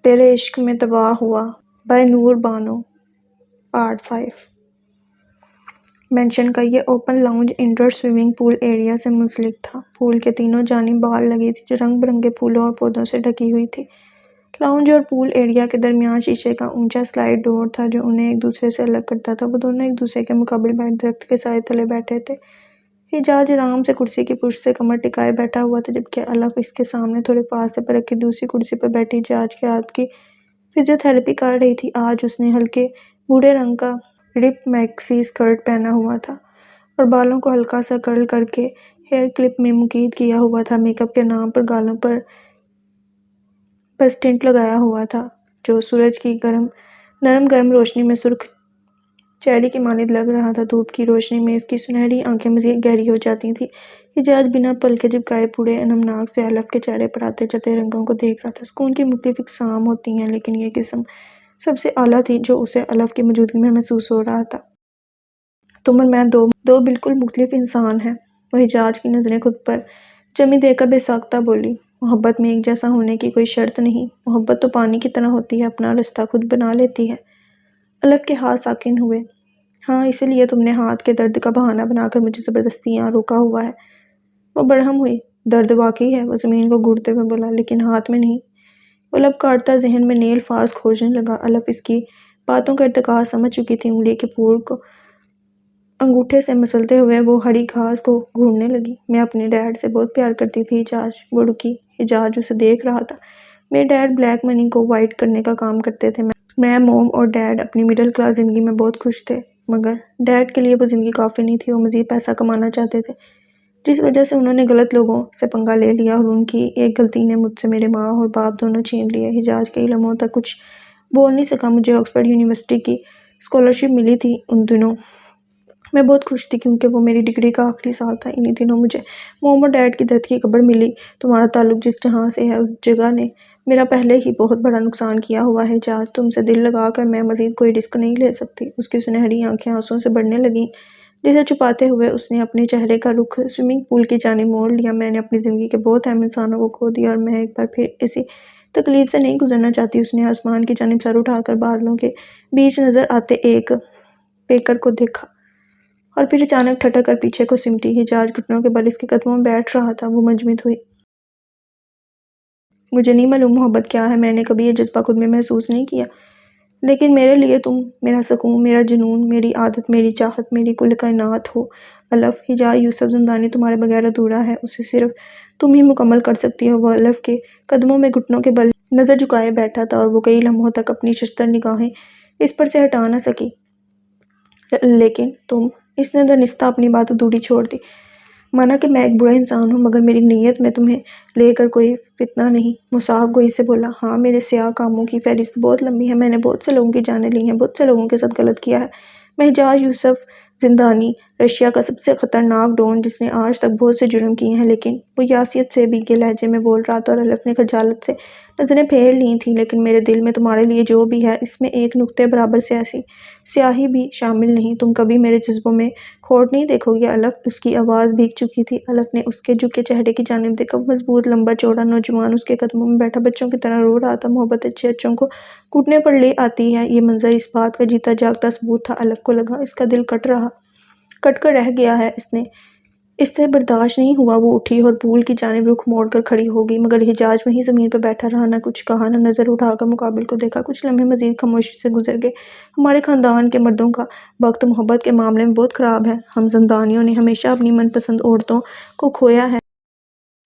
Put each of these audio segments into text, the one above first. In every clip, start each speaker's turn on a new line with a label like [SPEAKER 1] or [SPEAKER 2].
[SPEAKER 1] تیرے عشق میں تباہ ہوا by Noor Bano part 5 mansion کا یہ open lounge indoor swimming pool area سے منسلک تھا۔ پول کے تینوں جانب بال لگی تھی جو رنگ برنگے پھولوں اور پودوں سے ڈھکی ہوئی تھی۔ لاؤنج اور پول ایریا کے درمیان شیشے کا اونچا سلائڈ ڈور تھا جو انہیں ایک دوسرے سے الگ کرتا تھا۔ وہ دونوں ایک دوسرے کے مقابل بیٹھ درخت کے سائے تلے بیٹھے تھے۔ حجاج آرام سے کرسی کی پشت سے کمر ٹکائے بیٹھا ہوا تھا جبکہ الف اس کے سامنے تھوڑے فاصلے پر رکھی دوسری کرسی پر بیٹھی حجاج کے ہاتھ کی فزیو تھراپی کر رہی تھی۔ آج اس نے ہلکے بھورے رنگ کا رپ میکسی اسکرٹ پہنا ہوا تھا اور بالوں کو ہلکا سا کرل کر کے ہیئر کلپ میں مقید کیا ہوا تھا۔ میک اپ کے نام پر گالوں پر بس ٹنٹ لگایا ہوا تھا جو سورج کی نرم گرم روشنی میں سرخ چیری کی مانند لگ رہا تھا۔ دھوپ کی روشنی میں اس کی سنہری آنکھیں مزید گہری ہو جاتی تھیں۔ حجاج بنا پلکیں جھپکائے پورے نمناک سے الف کے چہرے پر آتے جاتے رنگوں کو دیکھ رہا تھا۔ سکون کی مختلف اقسام ہوتی ہیں لیکن یہ قسم سب سے اعلیٰ تھی جو اسے الف کی موجودگی میں محسوس ہو رہا تھا۔ تم اور میں دو بالکل مختلف انسان ہیں، وہ حجاج کی نظریں خود پر جمی دے کر بے ساختہ بولی۔ محبت میں ایک جیسا ہونے کی کوئی شرط نہیں، محبت تو پانی کی طرح ہوتی ہے، اپنا رستہ خود بنا لیتی ہے۔ الف کے ہاتھ ساکن ہوئے۔ ہاں، اسی لیے تم نے ہاتھ کے درد کا بہانہ بنا کر مجھے زبردستی یہاں روکا ہوا ہے۔ وہ برہم ہوئی۔ درد واقعی ہے، وہ زمین کو گھڑتے ہوئے بولا، لیکن ہاتھ میں نہیں۔ وہ لب کاٹتا ذہن میں نیل فالس کھوجنے لگا۔ الف اس کی باتوں کا ارتکاز سمجھ چکی تھی۔ انگلی کے پھول کو انگوٹھے سے مسلتے ہوئے وہ ہری گھاس کو گھوڑنے لگی۔ میں اپنے ڈیڈ سے بہت پیار کرتی تھی حجاج، وہ رکی۔ حجاج اسے دیکھ رہا تھا۔ میرے ڈیڈ بلیک منی کو وائٹ کرنے کا کام کرتے تھے۔ میں، موم اور ڈیڈ اپنی مڈل کلاس زندگی میں بہت خوش تھے، مگر ڈیڈ کے لیے وہ زندگی کافی نہیں تھی۔ وہ مزید پیسہ کمانا چاہتے تھے، جس وجہ سے انہوں نے غلط لوگوں سے پنگا لے لیا اور ان کی ایک غلطی نے مجھ سے میرے ماں اور باپ دونوں چھین لیے۔ حجاج کئی لمحوں تک کچھ بول نہیں سکا۔ مجھے آکسفورڈ یونیورسٹی کی اسکالرشپ ملی تھی ان دنوں۔ میں بہت خوش تھی کیونکہ وہ میری ڈگری کا آخری سال تھا۔ انہی دنوں مجھے موم اور ڈیڈ کی ڈیتھ کی خبر ملی۔ تمہارا تعلق جس جہاں سے ہے اس جگہ نے میرا پہلے ہی بہت بڑا نقصان کیا ہوا ہے حجاج، تم سے دل لگا کر میں مزید کوئی رسک نہیں لے سکتی۔ اس کی سنہری آنکھیں آنسوؤں سے بھرنے لگیں جسے چھپاتے ہوئے اس نے اپنے چہرے کا رخ سوئمنگ پول کی جانب موڑ لیا۔ میں نے اپنی زندگی کے بہت اہم انسانوں کو کھو دیا اور میں ایک بار پھر ایسی تکلیف سے نہیں گزرنا چاہتی۔ اس نے آسمان کی جانب سر اٹھا کر بادلوں کے بیچ نظر آتے ایک پیکر کو دیکھا اور پھر اچانک ٹھٹک کر پیچھے کو سمٹی۔ حجاج گھٹنوں کے بل اس کے قدموں میں بیٹھ رہا تھا۔ وہ منجمد ہوئی۔ مجھے نہیں معلوم محبت کیا ہے، میں نے کبھی یہ جذبہ خود میں محسوس نہیں کیا، لیکن میرے لیے تم میرا سکون، میرا جنون، میری عادت، میری چاہت، میری کل کائنات ہو۔ الف، حجاج یوسف زندانی تمہارے بغیر ادھورا ہے، اسے صرف تم ہی مکمل کر سکتی ہو۔ وہ الف کے قدموں میں گھٹنوں کے بل نظر جھکائے بیٹھا تھا اور وہ کئی لمحوں تک اپنی شستر نگاہیں اس پر سے ہٹا نہ سکی۔ لیکن تم، اس نے دانستہ اپنی بات ادھوری چھوڑ دی۔ مانا کہ میں ایک برا انسان ہوں مگر میری نیت میں تمہیں لے کر کوئی فتنہ نہیں، مصاف گوئی سے بولا۔ ہاں، میرے سیاہ کاموں کی فہرست بہت لمبی ہے، میں نے بہت سے لوگوں کی جانیں لی ہیں، بہت سے لوگوں کے ساتھ غلط کیا ہے۔ میں حجاج یوسف زندانی، رشیا کا سب سے خطرناک ڈون جس نے آج تک بہت سے جرم کیے ہیں، لیکن وہ یاسیت سے بھیگے لہجے میں بول رہا تھا اور الف نے خجالت سے نظریں پھیر لی تھیں۔ لیکن میرے دل میں تمہارے لیے جو بھی ہے اس میں ایک نقطے برابر سیاہی بھی شامل نہیں، تم کبھی میرے جذبوں میں کھوٹ نہیں دیکھو گے۔ الف، اس کی آواز بھیگ چکی تھی۔ الف نے اس کے جھکے چہرے کی جانب دیکھا۔ وہ مضبوط، لمبا چوڑا نوجوان اس کے قدموں میں بیٹھا بچوں کی طرح رو رہا تھا۔ محبت اچھے بچوں کو گھٹنے پر لے آتی ہے، یہ منظر اس بات کا جیتا جاگتا ثبوت تھا۔ الف کو لگا اس کا دل کٹ کر رہ گیا ہے، اس سے برداشت نہیں ہوا۔ وہ اٹھی اور پول کی جانب رخ موڑ کر کھڑی ہو گئی، مگر حجاج وہیں زمین پر بیٹھا رہا، نہ کچھ کہا نہ نظر اٹھا کر مقابل کو دیکھا۔ کچھ لمحے مزید خاموشی سے گزر گئے۔ ہمارے خاندان کے مردوں کا وقت محبت کے معاملے میں بہت خراب ہے، ہم زندانیوں نے ہمیشہ اپنی من پسند عورتوں کو کھویا ہے۔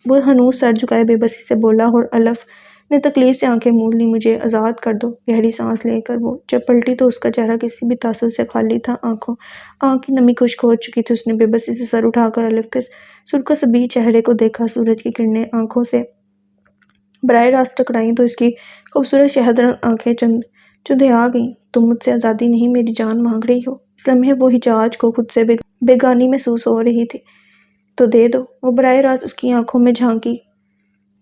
[SPEAKER 1] وہ ہنوز سر جھکائے بے بسی سے بولا اور الف نے تکلیف سے آنکھیں موند لیں۔ مجھے آزاد کر دو۔ گہری سانس لے کر وہ جب پلٹی تو اس کا چہرہ کسی بھی تاثر سے خالی تھا، آنکھ کی نمی خشک ہو چکی تھی۔ اس نے بے بسی سے سر اٹھا کر الف کے سرخ چہرے کو دیکھا۔ سورج کی کرنیں آنکھوں سے براہ راست ٹکرائیں تو اس کی خوبصورت شہد رنگ آنکھیں چندھیا گئیں۔ تم مجھ سے آزادی نہیں، میری جان مانگ رہی ہو؟ اس لمحے وہ حجاج کو خود سے بیگانی محسوس ہو رہی تھی۔ تو دے دو۔ وہ براہ راست اس کی آنکھوں میں جھانکی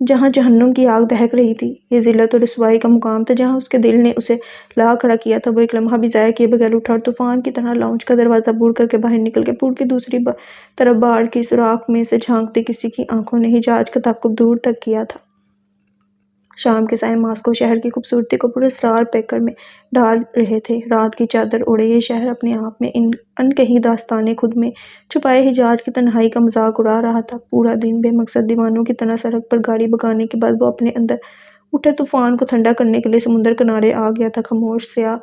[SPEAKER 1] جہاں جہنم کی آگ دہک رہی تھی۔ یہ ذلت اور رسوائی کا مقام تھا جہاں اس کے دل نے اسے لا کھڑا کیا تھا۔ وہ ایک لمحہ بھی ضائع کیے بغیر اٹھا اور طوفان کی طرح لاؤنج کا دروازہ بوڑ کر کے باہر نکل گیا۔ پول کی دوسری طرف باڑ کی سوراخ میں سے جھانکتی کسی کی آنکھوں نے حجاج کا تعاقب دور تک کیا تھا۔ شام کے سائے ماسکو شہر کی خوبصورتی کو پورے اسرار پیکر میں ڈال رہے تھے۔ رات کی چادر اوڑھے یہ شہر اپنے آپ میں انکہی داستانِ خود میں چھپائے حجاز کی تنہائی کا مذاق اڑا رہا تھا۔ پورا دن بے مقصد دیوانوں کی طرح سڑک پر گاڑی بھگانے کے بعد وہ اپنے اندر اٹھے طوفان کو ٹھنڈا کرنے کے لیے سمندر کنارے آ گیا تھا۔ خاموش سیاہ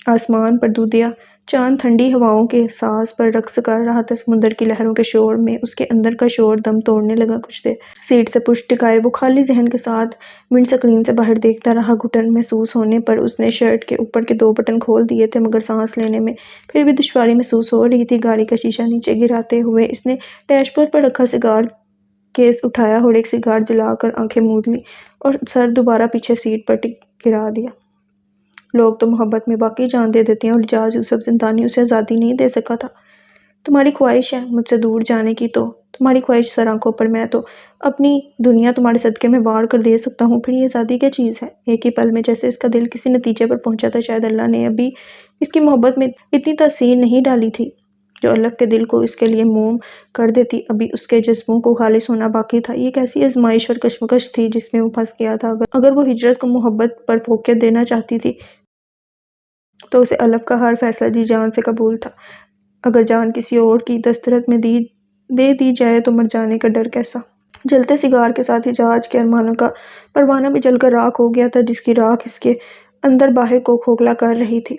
[SPEAKER 1] آسمان پر دودھیا چاند ٹھنڈی ہواؤں کے ساز پر رقص کر رہا تھا۔ سمندر کی لہروں کے شور میں اس کے اندر کا شور دم توڑنے لگا۔ کچھ دیر سیٹ سے پشت ٹکائے وہ خالی ذہن کے ساتھ ونڈ سکرین سے باہر دیکھتا رہا۔ گھٹن محسوس ہونے پر اس نے شرٹ کے اوپر کے 2 بٹن کھول دیے تھے، مگر سانس لینے میں پھر بھی دشواری محسوس ہو رہی تھی۔ گاڑی کا شیشہ نیچے گراتے ہوئے اس نے ڈیش بورڈ پر رکھا سگار کیس اٹھایا اور ایک سگار جلا کر آنکھیں موند لیں اور سر دوبارہ پیچھے سیٹ پر گرا دیا۔ لوگ تو محبت میں واقعی جان دے دیتے ہیں اور حجاز یوسف زندانی اسے آزادی نہیں دے سکا تھا۔ تمہاری خواہش ہے مجھ سے دور جانے کی تو تمہاری خواہش سر آنکھوں پر، میں تو اپنی دنیا تمہارے صدقے میں وار کر دے سکتا ہوں۔ پھر یہ آزادی کیا چیز ہے؟ ایک ہی پل میں جیسے اس کا دل کسی نتیجے پر پہنچا تھا۔ شاید اللہ نے ابھی اس کی محبت میں اتنی تاثیر نہیں ڈالی تھی جو الف کے دل کو اس کے لیے موم کر دیتی۔ ابھی اس کے جذبوں کو خالص ہونا باقی تھا۔ یہ کیسی آزمائش اور کشمکش تھی جس میں وہ پھنس گیا تھا۔ اگر وہ ہجرت کو محبت پر فوقیت دینا چاہتی تھی تو اسے الف کا ہر فیصلہ جی جان سے قبول تھا۔ اگر جان کسی اور کی دسترس میں دے دی جائے تو مر جانے کا ڈر کیسا؟ جلتے سگار کے ساتھ حجاز کے ارمانوں کا پروانہ بھی جل کر راکھ ہو گیا تھا، جس کی راکھ اس کے اندر باہر کو کھوکھلا کر رہی تھی۔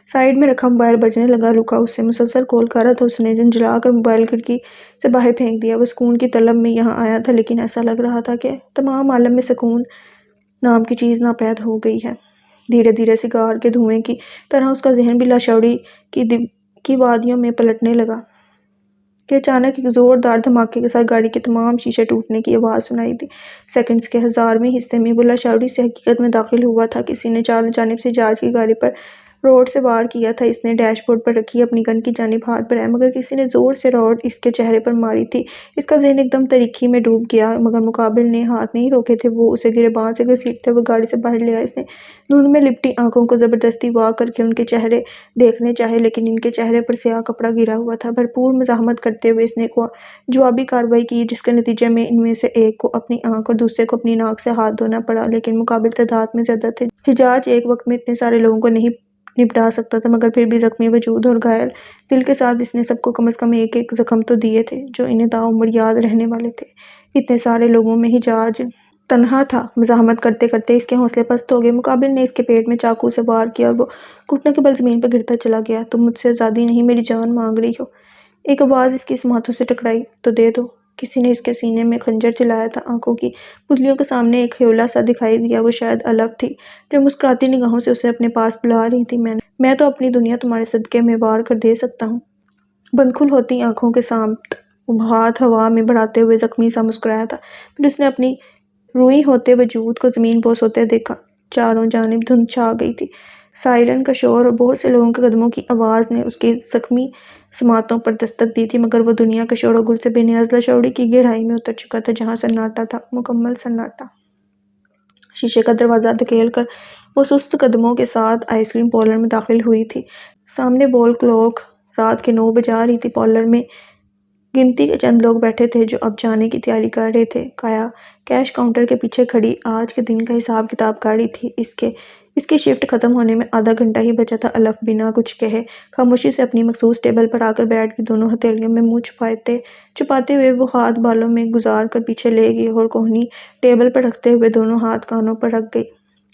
[SPEAKER 1] سائیڈ میں رکھا موبائل بجنے لگا۔ رکا اس سے مسلسل کال کر رہا تھا۔ اس نے جھنجھلا کر موبائل کھڑکی سے باہر پھینک دیا۔ وہ سکون کی طلب میں یہاں آیا تھا، لیکن ایسا لگ رہا تھا کہ تمام عالم میں سکون نام کی چیز ناپید ہو گئی ہے۔ دھیرے دھیرے سگار کے دھوئیں کی طرح اس کا ذہن بھی لاشعوری کی وادیوں میں پلٹنے لگا کہ اچانک ایک زوردار دھماکے کے ساتھ گاڑی کے تمام شیشے ٹوٹنے کی آواز سنائی دی۔ سیکنڈز کے 1000ویں حصے میں وہ لاشعوری سے حقیقت میں داخل ہوا تھا۔ کسی نے چاروں جانب سے حجاز کی گاڑی پر روڈ سے وار کیا تھا۔ اس نے ڈیش بورڈ پر رکھی اپنی گن کی جانب ہاتھ بڑھایا، مگر کسی نے زور سے روڈ اس کے چہرے پر ماری تھی۔ اس کا ذہن ایک دم تاریکی میں ڈوب گیا، مگر مقابل نے ہاتھ نہیں روکے تھے۔ وہ اسے گریباں سے گھسیٹتے ہوئے گاڑی سے باہر لے آئے۔ اس نے دھند میں لپٹی آنکھوں کو زبردستی واک کر کے ان کے چہرے دیکھنے چاہے، لیکن ان کے چہرے پر سیاہ کپڑا گرا ہوا تھا۔ بھرپور مزاحمت کرتے ہوئے اس نے جوابی کارروائی کی، جس کے نتیجے میں ان میں سے ایک کو اپنی آنکھ اور دوسرے کو اپنی ناک سے ہاتھ دھونا پڑا، لیکن مقابل تعداد میں زیادہ تھے۔ حجاز ایک وقت میں اتنے سارے لوگوں کو نہیں نپٹا سکتا تھا، مگر پھر بھی زخمی وجود اور گھائل دل کے ساتھ اس نے سب کو کم از کم ایک ایک زخم تو دیے تھے جو انہیں تاعمر یاد رہنے والے تھے۔ اتنے سارے لوگوں میں حجاز تنہا تھا۔ مزاحمت کرتے کرتے اس کے حوصلے پست ہو گئے۔ مقابل نے اس کے پیٹ میں چاقو سے وار کیا اور وہ گھٹنوں کے بل زمین پر گرتا چلا گیا۔ تم مجھ سے آزادی نہیں، میری جان مانگ رہی ہو؟ ایک آواز اس کی سماعتوں سے ٹکرائی۔ تو دے دو۔ کسی نے اس کے سینے میں خنجر چلایا تھا۔ آنکھوں کی پتلیوں کے سامنے ایک خیولہ سا دکھائی دیا۔ وہ شاید الف تھی جو مسکراتی نگاہوں سے اسے اپنے پاس بلا رہی تھی۔ میں تو اپنی دنیا تمہارے صدقے میں وار کر دے سکتا ہوں۔ بندکھل ہوتی آنکھوں کے سامت وہ ہاتھ ہوا میں بڑھاتے ہوئے زخمی سا مسکرایا تھا۔ پھر اس نے اپنی روئی ہوتے وجود کو زمین بوس ہوتے دیکھا۔ چاروں جانب دھند چھا گئی تھی۔ سائرن کا شور اور بہت سے لوگوں کے قدموں کی آواز نے اس کی زخمی سماعتوں پر دستک دی تھی، مگر وہ دنیا کے شور و گل سے بے نیاز لاشعوری کی گہرائی میں اتر چکا تھا، جہاں سناٹا تھا، مکمل سناٹا۔ شیشے کا دروازہ دھکیل کر وہ سست قدموں کے ساتھ آئس کریم پارلر میں داخل ہوئی تھی۔ سامنے وال کلاک رات کے 9 بجا رہی تھی۔ پارلر میں گنتی کے چند لوگ بیٹھے تھے جو اب جانے کی تیاری کر رہے تھے۔ کایا کیش کاؤنٹر کے پیچھے کھڑی آج کے دن کا حساب کتاب کر رہی تھی۔ اس کی شفٹ ختم ہونے میں آدھا گھنٹہ ہی بچا تھا۔ الف بنا کچھ کہے خاموشی سے اپنی مخصوص ٹیبل پر آ کر بیٹھ گئی۔ دونوں ہتھیلیوں میں منہ چھپاتے ہوئے وہ ہاتھ بالوں میں گزار کر پیچھے لے گئی اور کوہنی ٹیبل پر رکھتے ہوئے دونوں ہاتھ کانوں پر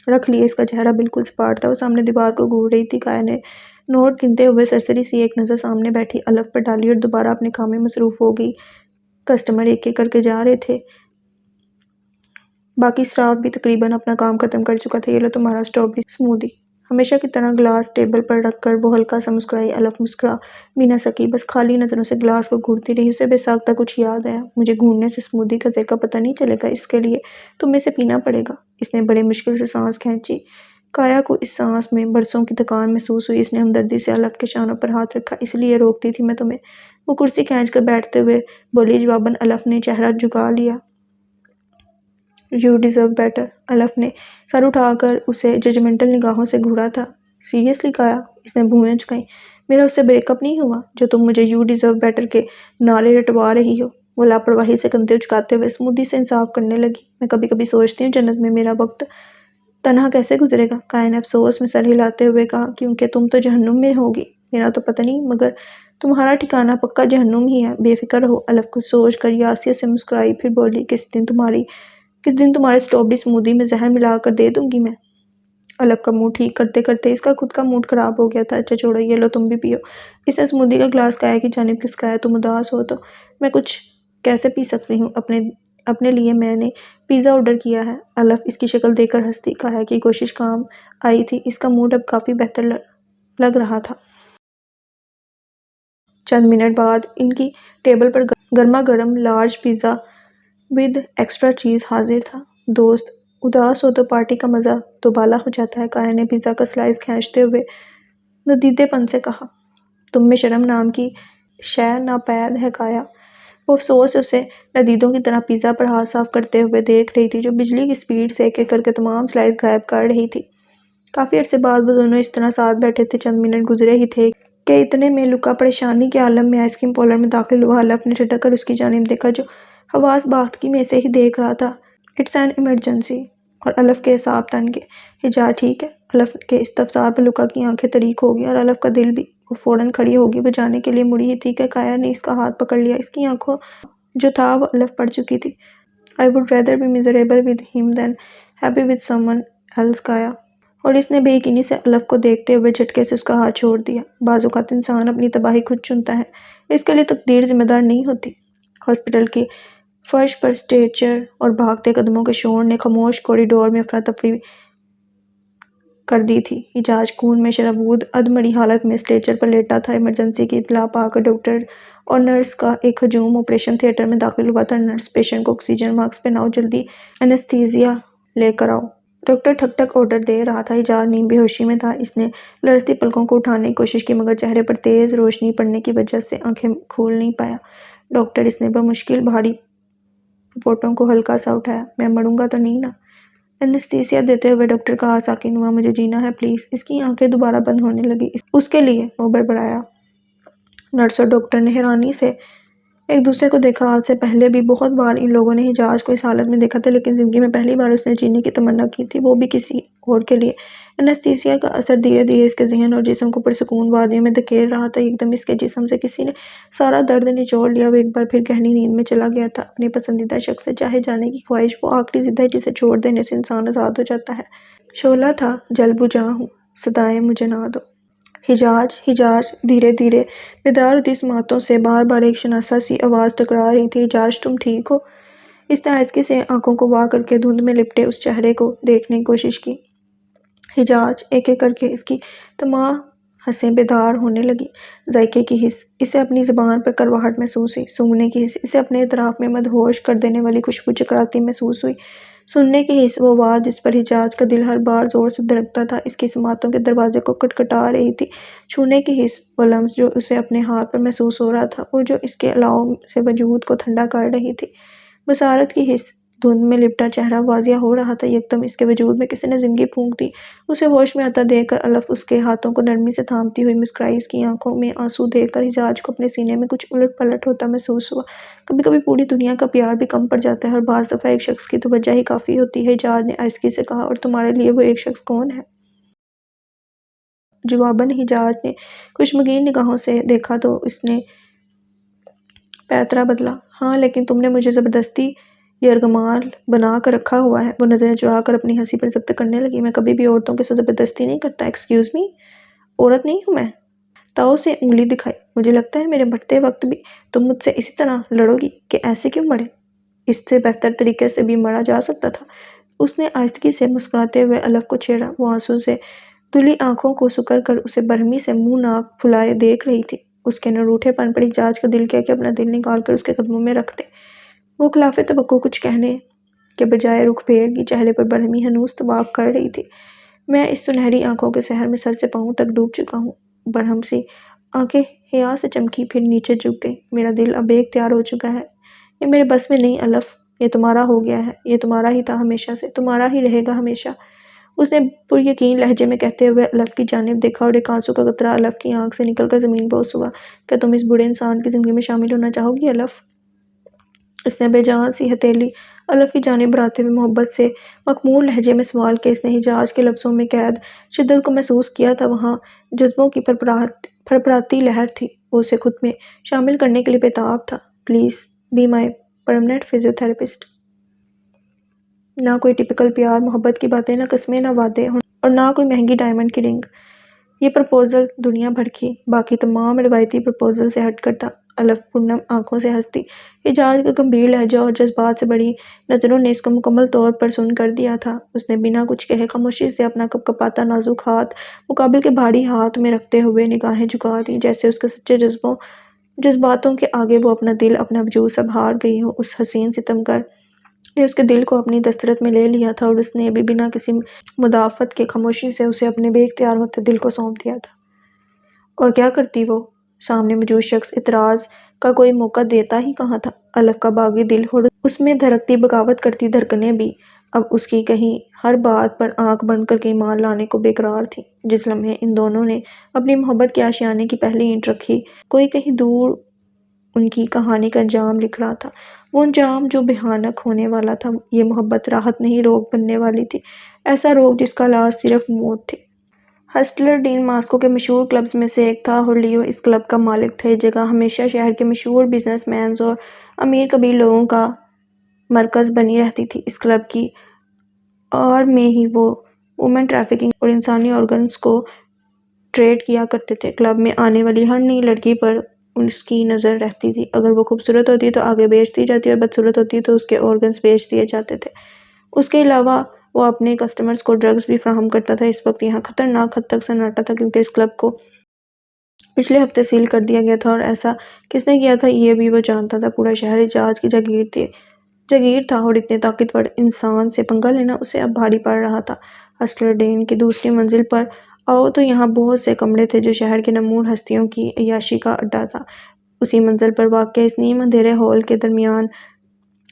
[SPEAKER 1] رکھ لیے۔ اس کا چہرہ بالکل سپاٹ تھا۔ وہ سامنے دیوار کو گھور رہی تھی۔ کایا نے نوٹ گنتے ہوئے سرسری سی ایک نظر سامنے بیٹھی الف پر ڈالی اور دوبارہ اپنے کام میں مصروف ہو گئی۔ کسٹمر ایک ایک کر کے جا رہے تھے۔ باقی اسٹاف بھی تقریباً اپنا کام ختم کر چکا تھا۔ یہ لو تمہارا اسٹرابیری سموودی۔ ہمیشہ کی طرح گلاس ٹیبل پر رکھ کر وہ ہلکا سا مسکرائی۔ الف مسکرا بھی نہ سکی، بس خالی نظروں سے گلاس کو گھورتی رہی۔ اسے بے ساختہ کچھ یاد آیا۔ مجھے گھوننے سے سموودی کا ذائقہ پتہ نہیں چلے گا، اس کے لیے تمہیں اسے پینا پڑے گا۔ اس نے بڑے مشکل سے سانس کھینچی۔ کایا کو اس سانس میں برسوں کی تھکان محسوس ہوئی۔ اس نے ہمدردی سے الف کے شانوں پر ہاتھ رکھا۔ اس لیے روکتی تھی میں تمہیں؟ وہ کرسی کھینچ کر بیٹھتے ہوئے بولی۔ جواباً الف نے چہرہ جھکا لیا۔ You deserve better. الف نے سر اٹھا کر اسے ججمنٹل نگاہوں سے گھورا تھا۔ سیریسلی کایا؟ اس نے بھویں جھکائیں۔ میرا اس سے بریک اپ نہیں ہوا جو تم مجھے یو ڈیزرو بیٹر کے نعرے رٹوا رہی ہو۔ وہ لاپرواہی سے کندھے اچکاتے ہوئے اسمودی سے انصاف کرنے لگی۔ میں کبھی کبھی سوچتی ہوں جنت میں میرا وقت تنہا کیسے گزرے گا؟ کائن نے افسوس میں سر ہلاتے ہوئے کہا، کیونکہ تم تو جہنم میں ہوگی۔ میرا تو پتہ نہیں، مگر تمہارا ٹھکانہ پکا جہنم ہی ہے۔ بے فکر ہو، الف کچھ سوچ کر یاسیہ سے مسکرائی، پھر بولی، کس دن تمہارے اسٹرابری اسمودی میں زہر ملا کر دے دوں گی میں۔ الف کا موڈ ٹھیک کرتے کرتے اس کا خود کا موڈ خراب ہو گیا تھا۔ اچھا چھوڑو، یہ لو تم بھی پیو۔ اس نے اسمودی کا گلاس کایا کی جانب کھسکایا۔ تم اداس ہو تو میں کچھ کیسے پی سکتی ہوں؟ اپنے لیے میں نے پیزا آرڈر کیا ہے۔ الف اس کی شکل دیکھ کر ہنس دی۔ کایا کی کوشش کام آئی تھی، اس کا موڈ اب کافی بہتر لگ رہا تھا۔ چند منٹ بعد ان کی ٹیبل پر گرما گرم لارج پیزا ود ایکسٹرا چیز حاضر تھا۔ دوست، اداس ہو تو پارٹی کا مزہ دوبالا ہو جاتا ہے، کایا نے پیزا کا سلائس کھینچتے ہوئے ندیدے پن سے کہا۔ تم میں شرم نام کی شے ناپید ہے کایا۔ وہ افسوس سے اسے ندیدوں کی طرح پیزا پر ہاتھ صاف کرتے ہوئے دیکھ رہی تھی، جو بجلی کی سپیڈ سے ایک ایک کر کے تمام سلائس غائب کر رہی تھی۔ کافی عرصے بعد وہ دونوں اس طرح ساتھ بیٹھے تھے۔ چند منٹ گزرے ہی تھے کہ اتنے میں لکا پریشانی کے عالم میں آئس کریم پارلر میں داخل ہوا۔ الف نے جھٹک کر اس کی جانب دیکھا، جو حواس باختگی میں اسے ہی دیکھ رہا تھا۔ اٹس این ایمرجنسی، اور الف کے اعصاب تن گئے۔ حجاز ٹھیک ہے؟ الف کے استفسار پر لکا کی آنکھیں تریک ہو گئیں اور الف کا دل بھی۔ وہ فوراً کھڑی ہوگی، وہ جانے کے لیے مڑی ہی تھی کہ کایا نے اس کا ہاتھ پکڑ لیا۔ اس کی آنکھوں جو تھا وہ الف پڑھ چکی تھی۔ I would rather be miserable with him than happy with someone else کایا، اور اس نے بے یقینی سے الف کو دیکھتے ہوئے جھٹکے سے اس کا ہاتھ چھوڑ دیا۔ بعض اوقات انسان اپنی تباہی خود چنتا ہے، اس کے لیے تقدیر ذمہ دار نہیں ہوتی۔ ہاسپٹل کی فرش پر اسٹریچر اور بھاگتے قدموں کے شور نے خاموش کوریڈور میں افراتفری کر دی تھی۔ حجاز خون میں شرابور ادمری حالت میں اسٹریچر پر لیٹا تھا۔ ایمرجنسی کی اطلاع پا کر ڈاکٹر اور نرس کا ایک ہجوم آپریشن تھیٹر میں داخل ہوا تھا۔ نرس، پیشنٹ کو آکسیجن ماسک پہناؤ، جلدی اینستھیزیا لے کر آؤ۔ ڈاکٹر ٹھک ٹھک آرڈر دے رہا تھا۔ حجاز نیم بے ہوشی میں تھا۔ اس نے لرزتی پلکوں کو اٹھانے کی کوشش کی، مگر چہرے پر تیز روشنی پڑنے کی وجہ سے آنکھیں کھول نہیں پایا۔ ڈاکٹر، اس نے بمشکل بھاری پپوٹوں کو ہلکا سا اٹھایا، میں مروں گا تو نہیں نا؟ اینستھیزیا دیتے ہوئے ڈاکٹر کہا، ساکن ہوا، مجھے جینا ہے پلیز۔ اس کی آنکھیں دوبارہ بند ہونے لگی۔ اس کے لیے، وہ بڑبڑایا۔ نرس اور ڈاکٹر نے حیرانی سے ایک دوسرے کو دیکھا۔ آج سے پہلے بھی بہت بار ان لوگوں نے حجاز کو اس حالت میں دیکھا تھا، لیکن زندگی میں پہلی بار اس نے جینے کی تمنا کی تھی، وہ بھی کسی اور کے لیے۔ اینستھیزیا کا اثر دھیرے دھیرے اس کے ذہن اور جسم کو پرسکون وادیوں میں دھکیل رہا تھا۔ ایک دم اس کے جسم سے کسی نے سارا درد نچوڑ لیا۔ وہ ایک بار پھر گہری نیند میں چلا گیا تھا۔ اپنے پسندیدہ شخص سے چاہے جانے کی خواہش وہ آخری ضد ہے جسے چھوڑ دینے سے انسان آزاد ہو جاتا ہے۔ شعلہ تھا، جل بجھا ہوں، صدائیں مجھے نہ دو۔ حجاز دھیرے دھیرے بیدار ہوتی سماعتوں سے بار بار ایک شناسا سی آواز ٹکرا رہی تھی، حجاز تم ٹھیک ہو؟ اس نے آہستگی سے آنکھوں کو وا کر کے دھند میں لپٹے اس چہرے کو دیکھنے کی کوشش کی۔ حجاز ایک ایک کر کے اس کی تمام حسیں بیدار ہونے لگی۔ ذائقے کی حس، اسے اپنی زبان پر کرواہٹ محسوس ہوئی۔ سونگھنے کی حس، اسے اپنے اطراف میں مدہوش کر دینے والی خوشبو چکراتی محسوس ہوئی۔ سننے کی حس، وہ آواز جس پر حجاز کا دل ہر بار زور سے دھڑکتا تھا، اس کی سماعتوں کے دروازے کو کھٹکھٹا رہی تھی۔ چھونے کی حس، وہ لمس جو اسے اپنے ہاتھ پر محسوس ہو رہا تھا، وہ جو اس کے اعضاء سے وجود کو ٹھنڈا کر رہی تھی۔ بصارت کی حس، دھند میں لپٹا چہرہ واضح ہو رہا تھا۔ یکدم اس کے وجود میں کسی نے زندگی پھونک دی۔ اسے ہوش میں آتا دیکھ کر الف اس کے ہاتھوں کو نرمی سے تھامتی ہوئی مسکرائی۔ اس کی آنکھوں میں آنسو دیکھ کر حجاز کو اپنے سینے میں کچھ الٹ پلٹ ہوتا محسوس ہوا۔ کبھی کبھی پوری دنیا کا پیار بھی کم پڑ جاتا ہے، اور بعض دفعہ ایک شخص کی توجہ ہی کافی ہوتی ہے، حجاز نے آہستگی سے کہا، اور تمہارے لیے وہ ایک شخص کون ہے؟ جواباً حجاز نے کشمگین نگاہوں سے دیکھا تو اس نے پیترا بدلا۔ ہاں، لیکن تم نے مجھے زبردستی یرغمال بنا کر رکھا ہوا ہے۔ وہ نظریں چرا کر اپنی ہنسی پر ضبط کرنے لگی۔ میں کبھی بھی عورتوں کے ساتھ زبردستی نہیں کرتا۔ ایکسکیوز می، عورت نہیں ہوں میں؟ تاؤ سے انگلی دکھائی۔ مجھے لگتا ہے میرے مرتے وقت بھی تم مجھ سے اسی طرح لڑو گی کہ ایسے کیوں مرے؟ اس سے بہتر طریقے سے بھی مرا جا سکتا تھا۔ اس نے آہستگی سے مسکراتے ہوئے الف کو چھیڑا۔ وہ آنسو سے دھلی آنکھوں کو سکڑ کر اسے برہمی سے منہ ناک پھلائے دیکھ رہی تھی۔ اس کے نروٹھے پن پر حجاز کا دل کیا کہ اپنا دل نکال کر اس کے قدموں میں رکھ دے۔ وہ خلاف توقع کچھ کہنے کے بجائے رخ پھیر لی۔ چہرے پر برہمی ہنوز طواف کر رہی تھی۔ میں اس سنہری آنکھوں کے سحر میں سر سے پاؤں تک ڈوب چکا ہوں۔ برہم سی آنکھیں حیا سے چمکی، پھر نیچے جھک گئیں۔ میرا دل اب بے اختیار ہو چکا ہے۔ یہ میرے بس میں نہیں الف، یہ تمہارا ہو گیا ہے، یہ تمہارا ہی تھا ہمیشہ سے، تمہارا ہی رہے گا ہمیشہ۔ اس نے پر یقین لہجے میں کہتے ہوئے الف کی جانب دیکھا، اور ایک آنسو کا قطرہ الف کی آنکھ سے نکل کر زمین پر اوس ہوا۔ کیا تم اس بوڑھے انسان کی زندگی میں شامل ہونا چاہو گی الف؟ اس نے بے جان سی ہتھیلی الف کی جانب بڑھاتے ہوئے محبت سے مخمور لہجے میں سوال کیا۔ اس نے حجاج کے لفظوں میں قید شدت کو محسوس کیا تھا، وہاں جذبوں کی پھرپھراتی لہر تھی۔ وہ اسے خود میں شامل کرنے کے لیے بےتاب تھا۔ Please be my permanent physiotherapist. نہ کوئی ٹپکل پیار محبت کی باتیں، نہ قسمیں، نہ وعدے، اور نہ کوئی مہنگی ڈائمنڈ کی رنگ۔ یہ پرپوزل دنیا بھر کی باقی تمام روایتی پرپوزل سے ہٹ کر تھا۔ الف پرنم آنکھوں سے ہنستی۔ حجاج کا گمبھیر لہجہ اور جذبات سے بڑی نظروں نے اس کو مکمل طور پر سن کر دیا تھا۔ اس نے بنا کچھ کہے خاموشی سے اپنا کپکپاتا نازک ہاتھ مقابل کے بھاری ہاتھ میں رکھتے ہوئے نگاہیں جھکا دیں، جیسے اس کے سچے جذباتوں کے آگے وہ اپنا دل، اپنا وجود سب ہار گئی ہو۔ اس حسین ستمگر نے اس کے دل کو اپنی دسترس میں لے لیا تھا، اور اس نے ابھی بنا کسی مدافعت کے خاموشی سے اسے اپنے بے اختیار ہوتے دل کو سونپ دیا تھا۔ اور کیا کرتی وہ؟ سامنے موجود شخص اعتراض کا کوئی موقع دیتا ہی کہاں تھا۔ الف کا باغی دل اور اس میں دھڑکتی بغاوت کرتی دھڑکنیں بھی اب اس کی کہیں ہر بات پر آنکھ بند کر کے ایمان لانے کو بے قرار تھیں۔ جس لمحے ان دونوں نے اپنی محبت کے آشیانے کی پہلی اینٹ رکھی، کوئی کہیں دور ان کی کہانی کا انجام لکھ رہا تھا، وہ انجام جو بھیانک ہونے والا تھا۔ یہ محبت راحت نہیں، روگ بننے والی تھی، ایسا روگ جس کا علاج صرف موت تھی۔ ہسٹلر ڈین ماسکو کے مشہور کلبز میں سے ایک تھا، اور لیو اس کلب کا مالک تھا۔ یہ جگہ ہمیشہ شہر کے مشہور بزنس مینز اور امیر کبیر لوگوں کا مرکز بنی رہتی تھی۔ اس کلب کی آڑ میں ہی وہ وومن ٹریفکنگ اور انسانی آرگنز کو ٹریڈ کیا کرتے تھے۔ کلب میں آنے والی ہر نئی لڑکی پر اس کی نظر رہتی تھی۔ اگر وہ خوبصورت ہوتی تو آگے بیچ دی جاتی، اور بدصورت ہوتی تو اس کے آرگنز بیچ دیے جاتے تھے۔ اس کے علاوہ وہ اپنے کسٹمرز کو ڈرگز بھی فراہم کرتا تھا۔ اس وقت یہاں خطرناک حد تک سناٹا تھا، کیونکہ اس کلب کو پچھلے ہفتے سیل کر دیا گیا تھا، اور ایسا کس نے کیا تھا یہ بھی وہ جانتا تھا۔ پورا شہر حجاج کی جاگیر تھا، اور اتنے طاقتور انسان سے پنگا لینا اسے اب بھاری پڑ رہا تھا۔ ہسٹلر ڈین کی دوسری منزل پر آؤ تو یہاں بہت سے کمرے تھے جو شہر کے نمور ہستیوں کی عیاشی کا اڈا تھا۔ اسی منزل پر واقع اس نیم اندھیرے ہال کے درمیان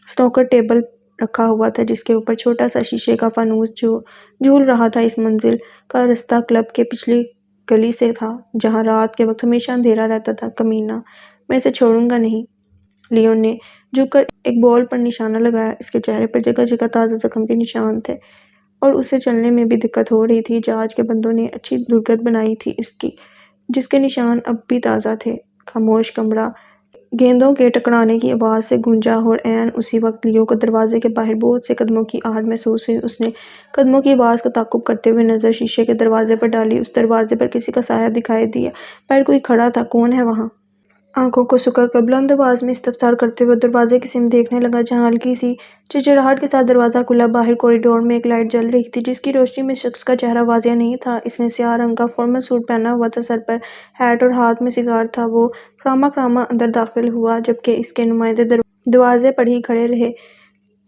[SPEAKER 1] سنوکر ٹیبل رکھا ہوا تھا، جس کے اوپر چھوٹا سا شیشے کا فانوس جھول رہا تھا۔ اس منزل کا رستہ کلب کے پچھلی گلی سے تھا، جہاں رات کے وقت ہمیشہ اندھیرا رہتا تھا۔ کمینہ، میں اسے چھوڑوں گا نہیں۔ لیو نے جھک کر ایک بال پر نشانہ لگایا۔ اس کے چہرے پر جگہ جگہ تازہ زخم کے نشان تھے، اور اسے چلنے میں بھی دقت ہو رہی تھی۔ حجاج کے بندوں نے اچھی درگت بنائی تھی اس کی، جس کے نشان اب بھی تازہ تھے۔ خاموش کمرہ گیندوں کے ٹکرانے کی آواز سے گونجا، اور عین اسی وقت لیو کو دروازے کے باہر بہت سے قدموں کی آہٹ محسوس ہوئی۔ اس نے قدموں کی آواز کا تعقب کرتے ہوئے نظر شیشے کے دروازے پر ڈالی۔ اس دروازے پر کسی کا سایہ دکھائی دیا، باہر کوئی کھڑا تھا۔ کون ہے وہاں؟ آنکھوں کو سکڑ کر بلند آواز میں استفسار کرتے ہوئے دروازے کی سمت دیکھنے لگا، جہاں ہلکی سی چرچراہٹ کے ساتھ دروازہ کھلا۔ باہر کوریڈور میں ایک لائٹ جل رہی تھی، جس کی روشنی میں شخص کا چہرہ واضح نہیں تھا۔ اس نے سیاہ رنگ کا فارمل سوٹ پہنا ہوا تھا، سر پر ہیٹ اور ہاتھ میں سگار تھا۔ وہ خراما اندر داخل ہوا، جبکہ اس کے نمائندے دروازے پر ہی کھڑے رہے۔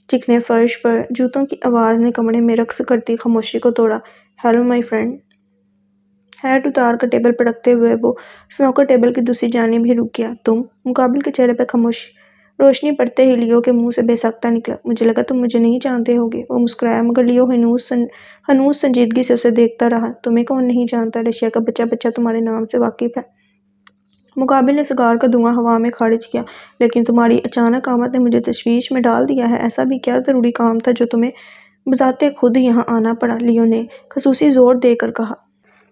[SPEAKER 1] چکنے فرش پر جوتوں کی آواز نے کمرے میں رقص کرتی خاموشی کو توڑا۔ Hello my friend. ہیٹ اتار کر ٹیبل پر رکھتے ہوئے وہ سنوکر ٹیبل کی دوسری جانب ہی رک گیا۔ تم؟ مقابل کے چہرے پر خاموش روشنی پڑتے ہی لیو کے منہ سے بے ساختہ نکلا۔ مجھے لگا تم مجھے نہیں جانتے ہوگے۔ وہ مسکرایا، مگر لیو ہنوز سنجیدگی سے اسے دیکھتا رہا۔ تمہیں کون نہیں جانتا؟ رشیا کا بچہ تمہارے نام سے واقف ہے۔ مقابل نے سگار کا دھواں ہوا میں خارج کیا۔ لیکن تمہاری اچانک آمد نے مجھے تشویش میں ڈال دیا ہے۔ ایسا بھی کیا ضروری کام تھا جو تمہیں بذات خود یہاں آنا پڑا؟ لیو نے خصوصی زور دے کر کہا۔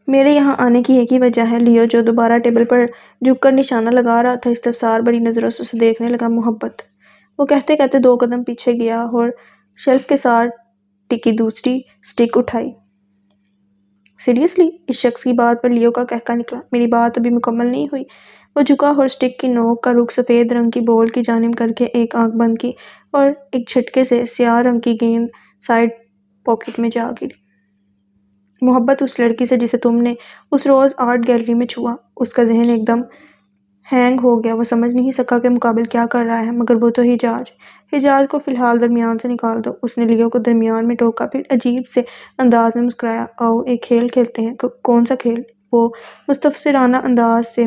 [SPEAKER 1] میرے یہاں آنے کی ایک ہی وجہ ہے۔ لیو، جو دوبارہ ٹیبل پر جھک کر نشانہ لگا رہا تھا، استفسار بھری نظروں سے اسے دیکھنے لگا۔ محبت۔ وہ کہتے کہتے 2 قدم پیچھے گیا اور شیلف کے ساتھ ٹکی دوسری سٹک اٹھائی۔ سیریسلی؟ اس شخص کی بات پر لیو کا قہقہ نکلا۔ میری بات ابھی مکمل نہیں ہوئی۔ وہ جھکا اور سٹک کی نوک کا رخ سفید رنگ کی بال کی جانب کر کے ایک آنکھ بند کی، اور ایک جھٹکے سے سیاہ رنگ کی گیند سائیڈ پاکٹ میں جا گری۔ محبت، اس لڑکی سے جسے تم نے اس روز آرٹ گیلری میں چھوا۔ اس کا ذہن ایک دم ہینگ ہو گیا۔ وہ سمجھ نہیں سکا کہ مقابل کیا کر رہا ہے، مگر وہ تو حجاج کو فی الحال درمیان سے نکال دو۔ اس نے لیو کو درمیان میں ٹوکا، پھر عجیب سے انداز میں مسکرایا۔ آؤ ایک کھیل کھیلتے ہیں۔ کون سا کھیل؟ وہ مستفسرانہ انداز سے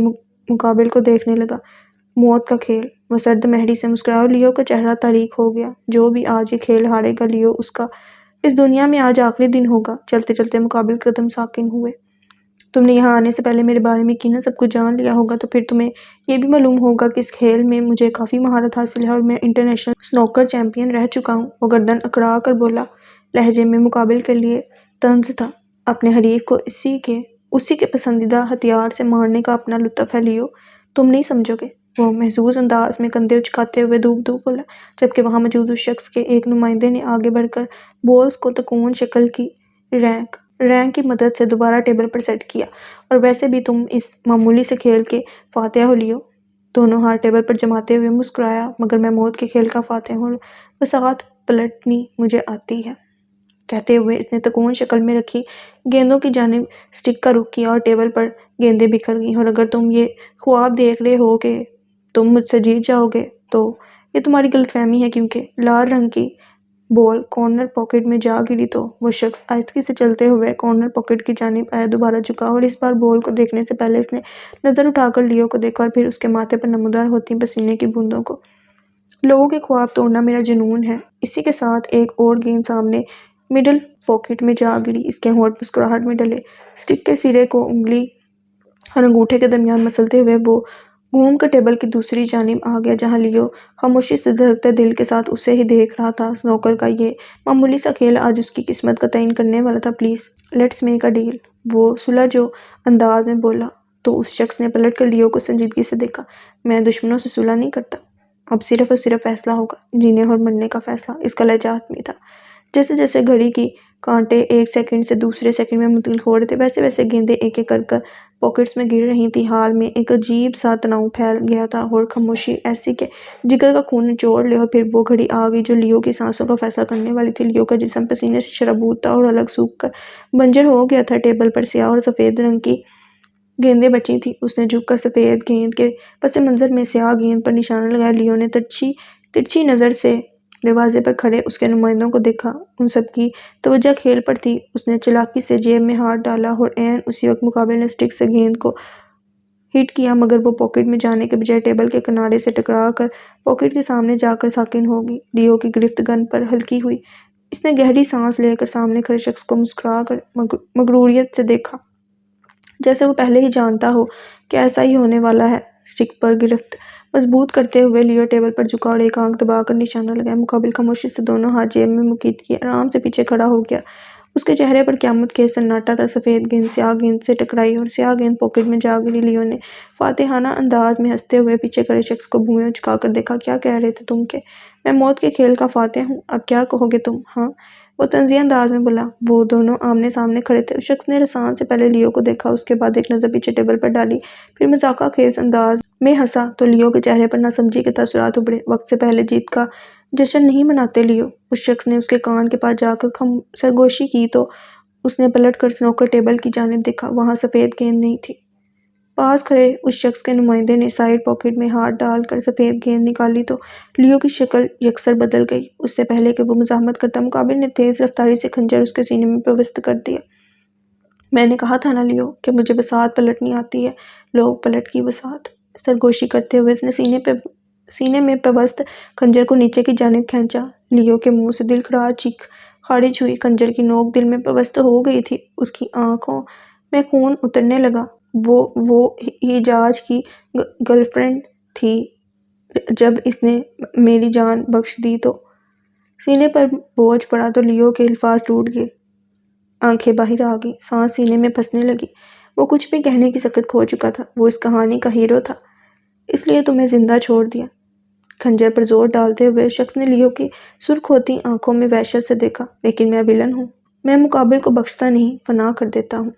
[SPEAKER 1] مقابل کو دیکھنے لگا۔ موت کا کھیل۔ وہ سرد مہری سے مسکرایا، اور لیو کا چہرہ تاریک ہو گیا۔ جو بھی آج یہ کھیل ہارے گا لیو، اس کا اس دنیا میں آج آخری دن ہوگا۔ چلتے چلتے مقابل کے قدم ساکن ہوئے۔ تم نے یہاں آنے سے پہلے میرے بارے میں یقیناً سب کچھ جان لیا ہوگا، تو پھر تمہیں یہ بھی معلوم ہوگا کہ اس کھیل میں مجھے کافی مہارت حاصل ہے اور میں انٹرنیشنل سنوکر چیمپئن رہ چکا ہوں۔ وہ گردن اکڑا کر بولا، لہجے میں مقابل کے لیے طنز تھا۔ اپنے حریف کو اسی کے پسندیدہ ہتھیار سے مارنے کا اپنا لطف ہے لیو، تم نہیں سمجھو گے۔ وہ محظوظ انداز میں کندھے اچکاتے ہوئے دھوپ دھوپ بولا، جبکہ وہاں موجود اس شخص کے ایک نمائندے نے آگے بڑھ کر بولز کو تکون شکل کی رینک کی مدد سے دوبارہ ٹیبل پر سیٹ کیا۔ اور ویسے بھی تم اس معمولی سے کھیل کے فاتح ہو لیو۔ دونوں ہاتھ ٹیبل پر جماتے ہوئے مسکرایا، مگر میں موت کے کھیل کا فاتح ہوں، وسعت پلٹنی مجھے آتی ہے۔ کہتے ہوئے اس نے تکون شکل میں رکھی گیندوں کی جانب سٹک کا رخ کیا اور ٹیبل پر گیندیں بکھر گئیں۔ اور اگر تم یہ خواب دیکھ رہے ہو کہ تم مجھ سے جیت جاؤ گے تو یہ تمہاری غلط فہمی ہے، کیونکہ لال رنگ کی بال کارنر پاکٹ میں جا گری تو وہ شخص آہستگی سے چلتے ہوئے کارنر پاکٹ کی جانب آیا، دوبارہ جھکا اور اس بار بال کو دیکھنے سے پہلے اس نے نظر اٹھا کر لیو کو دیکھا اور پھر اس کے ماتھے پر نمودار ہوتی پسینے کی بوندوں کو۔ لوگوں کے خواب توڑنا میرا جنون ہے۔ اسی کے ساتھ ایک اور گیند سامنے مڈل پاکٹ میں جا گری۔ اس کے ہونٹ مسکراہٹ میں ڈلے، سٹک کے سرے کو انگلی اور انگوٹھے کے درمیان مسلتے ہوئے وہ گھوم کر ٹیبل کی دوسری جانب آ گیا، جہاں لیو خاموشی سے دھڑکتے دل کے ساتھ اسے ہی دیکھ رہا تھا۔ سنوکر کا یہ معمولی سا کھیل آج اس کی قسمت کا تعین کرنے والا تھا۔ Please let's make a deal, وہ سلجھو انداز میں بولا، تو اس شخص نے پلٹ کر لیو کو سنجیدگی سے دیکھا۔ میں دشمنوں سے صلح نہیں کرتا، اب صرف اور صرف فیصلہ ہوگا، جینے اور مرنے کا فیصلہ۔ اس کا لہجہ حتمی تھا۔ جیسے جیسے گھڑی کی کانٹے ایک سیکنڈ سے دوسرے سیکنڈ میں منتقل ہو رہے تھے، ویسے ویسے گیندیں ایک ایک کر پاکٹس میں گر رہی تھیں۔ حال میں ایک عجیب سا تناؤ پھیل گیا تھا اور خاموشی ایسی کہ جگر کا خون نچوڑ لے۔ اور پھر وہ گھڑی آ گئی جو لیو کی سانسوں کا فیصلہ کرنے والی تھی۔ لیو کا جسم پسینے سے شرابور تھا اور الگ سوکھ کر بنجر ہو گیا تھا۔ ٹیبل پر سیاہ اور سفید رنگ کی گیندیں بچی تھیں۔ اس نے جھک کر سفید گیند کے پس منظر میں سیاہ گیند پر نشانہ لگایا۔ لیو نے ترچھی نظر سے دروازے پر کھڑے اس کے نمائندوں کو دیکھا۔ ان سب کی توجہ کھیل پر تھی۔ اس نے چالاکی سے جیب میں ہاتھ ڈالا اور عین اسی وقت مقابل نے سٹک سے گیند کو ہٹ کیا، مگر وہ پاکٹ میں جانے کے بجائے ٹیبل کے کنارے سے ٹکرا کر پاکٹ کے سامنے جا کر ساکن ہو گئی۔ لیو کی گرفت گن پر ہلکی ہوئی۔ اس نے گہری سانس لے کر سامنے کھڑے شخص کو مسکرا کر مغروریت سے دیکھا، جیسے وہ پہلے ہی جانتا ہو کہ ایسا ہی ہونے والا ہے۔ سٹک پر گرفت مضبوط کرتے ہوئے لیو ٹیبل پر جھکا اور ایک آنکھ دبا کر نشانہ لگایا۔ مقابل خاموشی سے دونوں ہاتھ جیب میں مکید کیے آرام سے پیچھے کھڑا ہو گیا۔ اس کے چہرے پر قیامت خیز سناٹا تھا۔ سفید گیند سیاہ گیند سے ٹکرائی اور سیاہ گیند پاکٹ میں جا گری۔ لیو نے فاتحانہ انداز میں ہنستے ہوئے پیچھے کھڑے شخص کو بھویں اچکا کر دیکھا۔ کیا کہہ رہے تھے تم کہ میں موت کے کھیل کا فاتح ہوں؟ اب کیا کہو گے تم؟ ہاں، وہ طنزیہ انداز میں بولا۔ وہ دونوں آمنے سامنے کھڑے تھے۔ اس شخص نے رسان سے پہلے لیو کو دیکھا، اس کے بعد ایک نظر پیچھے ٹیبل پر ڈالی، پھر مذاقہ خیز انداز میں ہنسا تو لیو کے چہرے پر ناسمجھی کے تاثرات ابھرے۔ وقت سے پہلے جیت کا جشن نہیں مناتے لیو، اس شخص نے اس کے کان کے پاس جا کر سرگوشی کی تو اس نے پلٹ کر سنوکر ٹیبل کی جانب دیکھا۔ وہاں سفید گیند نہیں تھی۔ پاس کھڑے اس شخص کے نمائندے نے سائیڈ پاکٹ میں ہاتھ ڈال کر سفید گیند نکالی تو لیو کی شکل یکسر بدل گئی۔ اس سے پہلے کہ وہ مزاحمت کرتا، مقابل نے تیز رفتاری سے خنجر اس کے سینے میں پیوست کر دیا۔ میں نے کہا تھا نا لیو کہ مجھے وسعت پلٹنی آتی ہے۔ لو پلٹ کی وسعت۔ سرگوشی کرتے ہوئے اس نے سینے میں پیوست خنجر کو نیچے کی جانب کھینچا۔ لیو کے منہ سے دل خراش چیخ خارج ہوئی۔ خنجر کی نوک دل میں پیوست ہو گئی تھی۔ اس کی آنکھوں میں خون اترنے لگا۔ وہ حجاج کی گرل فرینڈ تھی جب اس نے میری جان بخش دی تو سینے پر بوجھ پڑا تو لیو کے الفاظ ٹوٹ گئے، آنکھیں باہر آ گئیں، سانس سینے میں پھنسنے لگی۔ وہ کچھ بھی کہنے کی سکت کھو چکا تھا۔ وہ اس کہانی کا ہیرو تھا، اس لیے تمہیں زندہ چھوڑ دیا۔ خنجر پر زور ڈالتے ہوئے اس شخص نے لیو کی سرخ ہوتی آنکھوں میں وحشت سے دیکھا۔ لیکن میں ویلن ہوں، میں مقابل کو بخشتا نہیں، فنا کر دیتا ہوں۔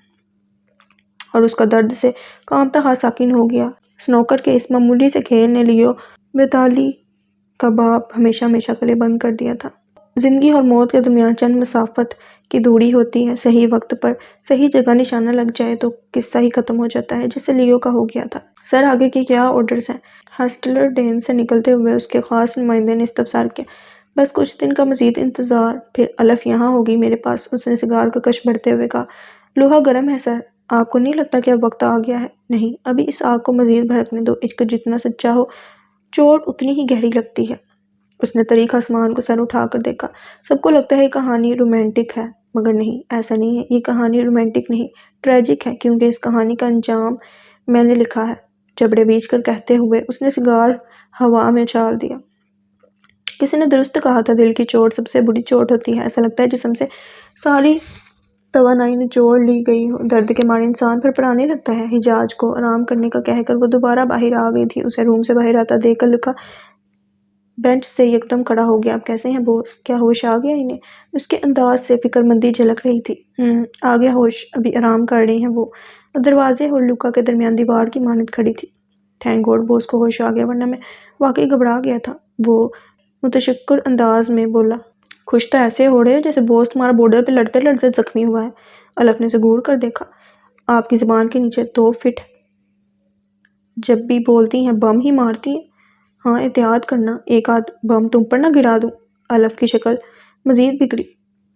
[SPEAKER 1] اور اس کا درد سے کانپتا ہاتھ ساکن ہو گیا۔ سنوکر کے اس معمولی سے کھیل نے لیو ویتالی کا باپ ہمیشہ ہمیشہ کے لیے بند کر دیا تھا۔ زندگی اور موت کے درمیان چند مسافت کی دوری ہوتی ہے، صحیح وقت پر صحیح جگہ نشانہ لگ جائے تو قصہ ہی ختم ہو جاتا ہے، جیسے لیو کا ہو گیا تھا۔ سر، آگے کی کیا آرڈرز ہیں؟ ہاسٹلر ڈین سے نکلتے ہوئے اس کے خاص نمائندے نے استفسار کیا۔ بس کچھ دن کا مزید انتظار، پھر الف یہاں ہوگی میرے پاس، اس نے سگار کا کش بھرتے ہوئے کہا۔ لوہا گرم ہے سر، آپ کو نہیں لگتا کہ اب وقت آ گیا ہے؟ نہیں، ابھی اس آگ کو مزید بھڑکنے دو۔ عشق جتنا سچا ہو، چوٹ اتنی ہی گہری لگتی ہے۔ اس نے طریق آسمان کو سر اٹھا کر دیکھا۔ سب کو لگتا ہے یہ کہانی رومانٹک ہے، مگر نہیں، ایسا نہیں ہے۔ یہ کہانی رومانٹک نہیں، ٹریجک ہے، کیونکہ اس کہانی کا انجام میں نے لکھا ہے، جبڑے بیچ کر کہتے ہوئے اس نے سگار ہوا میں اچھال دیا۔ کسی نے درست کہا تھا، دل کی چوٹ سب سے بری چوٹ ہوتی ہے۔ ایسا لگتا ہے جسم سے ساری توانائی نچوڑ لی گئی ہو۔ درد کے مارے انسان پھر پڑانے لگتا ہے۔ حجاج کو آرام کرنے کا کہہ کر وہ دوبارہ باہر آ گئی تھی۔ اسے روم سے باہر آتا دیکھ کر لکا بینچ سے یکدم کھڑا ہو گیا۔ آپ کیسے ہیں بوس؟ کیا ہوش آ گیا انہیں؟ اس کے انداز سے فکر مندی جھلک رہی تھی۔ آ گیا ہوش، ابھی آرام کر رہی ہیں وہ۔ دروازے اور لکا کے درمیان دیوار کی مانند کھڑی تھی۔ تھینک گاڈ بوس کو ہوش آ گیا، ورنہ میں واقعی گھبرا گیا تھا، وہ متشکر انداز میں بولا۔ خوش تو ایسے ہو رہے ہو جیسے بوس تمہارا بارڈر پہ لڑتے لڑتے زخمی ہوا ہے۔ الف نے اسے گھور کر دیکھا۔ آپ کی زبان کے نیچے 2 فٹ جب بھی بولتی ہیں بم ہی مارتی ہیں۔ ہاں احتیاط کرنا، ایک آدھ بم تم پر نہ گرا دوں۔ الف کی شکل مزید بگڑی۔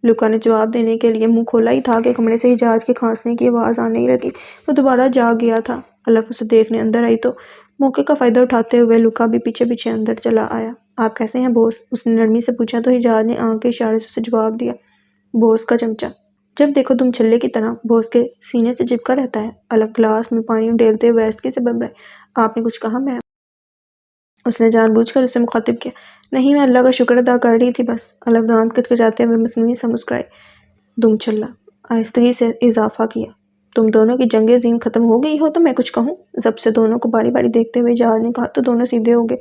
[SPEAKER 1] لکا نے جواب دینے کے لیے منہ کھولا ہی تھا کہ کمرے سے حجاج کے کھانسنے کی آواز آنے لگی۔ وہ دوبارہ جاگ گیا تھا۔ الف اسے دیکھنے اندر آئی تو موقع کا فائدہ اٹھاتے ہوئے لکا بھی پیچھے پیچھے اندر چلا آیا۔ آپ کیسے ہیں بوس؟ اس نے نرمی سے پوچھا تو حجاج نے آنکھ کے اشارے سے اسے جواب دیا۔ بوس کا چمچہ جب دیکھو تم چھلے کی طرح بوس کے سینے سے چپکا رہتا ہے۔ الف گلاس میں پانی ڈیلتے ہوئے ایسکی سے ببرائے۔ آپ نے کچھ کہا میم؟ اس نے جان بوجھ کر اسے مخاطب کیا۔ نہیں، میں اللہ کا شکر ادا کر رہی تھی بس۔ الف دانت کچکچاتے ہوئے مصنوعی سا مسکرائی۔ دم چلا، آہستگی سے اضافہ کیا۔ تم دونوں کی جنگ عظیم ختم ہو گئی ہو تو میں کچھ کہوں؟ ضبط سے دونوں کو باری باری دیکھتے ہوئے حجاج نے کہا، تو دونوں سیدھے ہو گئے۔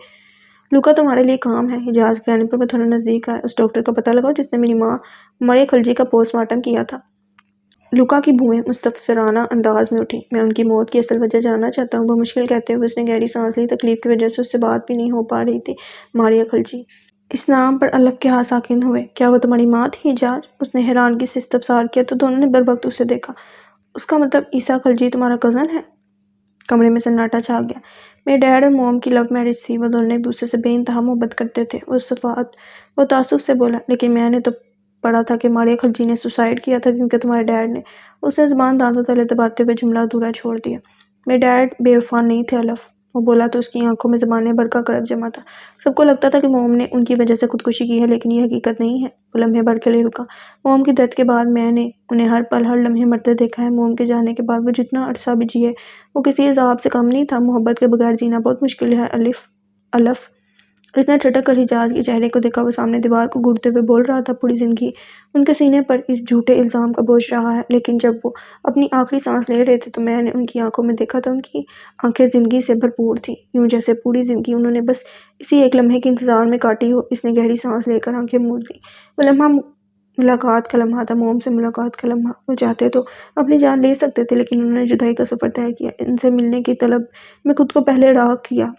[SPEAKER 1] لکا تمہارے لیے کام ہے۔ حجاج کے کہنے پر وہ تھوڑا نزدیک آیا۔ اس ڈاکٹر کا پتہ لگاؤ جس نے میری ماں مرے خلجی کا پوسٹ مارٹم کیا تھا۔ لکا کی بھویں مستفسرانہ انداز میں اٹھیں۔ میں ان کی موت کی اصل وجہ جاننا چاہتا ہوں، بمشکل کہتے ہوئے اس نے گہری سانس لی۔ تکلیف کی وجہ سے اس سے بات بھی نہیں ہو پا رہی تھی۔ ماریہ خلجی، اس نام پر الف کے ہاتھ ساکن ہوئے۔ کیا وہ تمہاری ماں تھی حجاج؟ اس نے حیرانگی سے استفسار کیا تو دونوں نے بروقت اسے دیکھا۔ اس کا مطلب عیسیٰ خلجی تمہارا کزن ہے؟ کمرے میں سناٹا چھا گیا۔ میرے ڈیڈ اور موم کی لو میرج تھی، وہ دونوں ایک دوسرے سے بے انتہا محبت کرتے تھے۔ وہ تعصب سے بولا، لیکن میں نے تو پڑھا تھا کہ ماریہ خلجی نے سوسائڈ کیا تھا کیونکہ تمہارے ڈیڈ نے۔ اس نے زبان دانتوں تلے دباتے ہوئے جملہ ادھورا چھوڑ دیا۔ میرے ڈیڈ بے وفا نہیں تھے الف، وہ بولا تو اس کی آنکھوں میں زبان بھر کا کرب جمع تھا۔ سب کو لگتا تھا کہ موم نے ان کی وجہ سے خودکشی کی ہے، لیکن یہ حقیقت نہیں ہے۔ وہ لمحے بھر کے لیے رکا۔ موم کی ڈیتھ کے بعد میں نے انہیں ہر پل ہر لمحے مرتے دیکھا ہے۔ موم کے جانے کے بعد وہ جتنا عرصہ بھی جیے وہ کسی عذاب سے کم نہیں تھا۔ محبت کے بغیر جینا بہت مشکل ہے الف۔ اس نے ٹھٹک کر حجاج کے چہرے کو دیکھا۔ وہ سامنے دیوار کو گھورتے ہوئے بول رہا تھا، پوری زندگی ان کے سینے پر اس جھوٹے الزام کا بوجھ رہا ہے، لیکن جب وہ اپنی آخری سانس لے رہے تھے تو میں نے ان کی آنکھوں میں دیکھا تھا، ان کی آنکھیں زندگی سے بھرپور تھیں، یوں جیسے پوری زندگی انہوں نے بس اسی ایک لمحے کے انتظار میں کاٹی ہو۔ اس نے گہری سانس لے کر آنکھیں موند لیں۔ وہ لمحہ ملاقات کا لمحہ تھا، موم سے ملاقات کا لمحہ۔ وہ چاہتے تو اپنی جان لے سکتے تھے، لیکن انہوں نے جدائی کا سفر طے کیا۔ ان سے ملنے کی طلب میں خود کو پہلے راغ کیا۔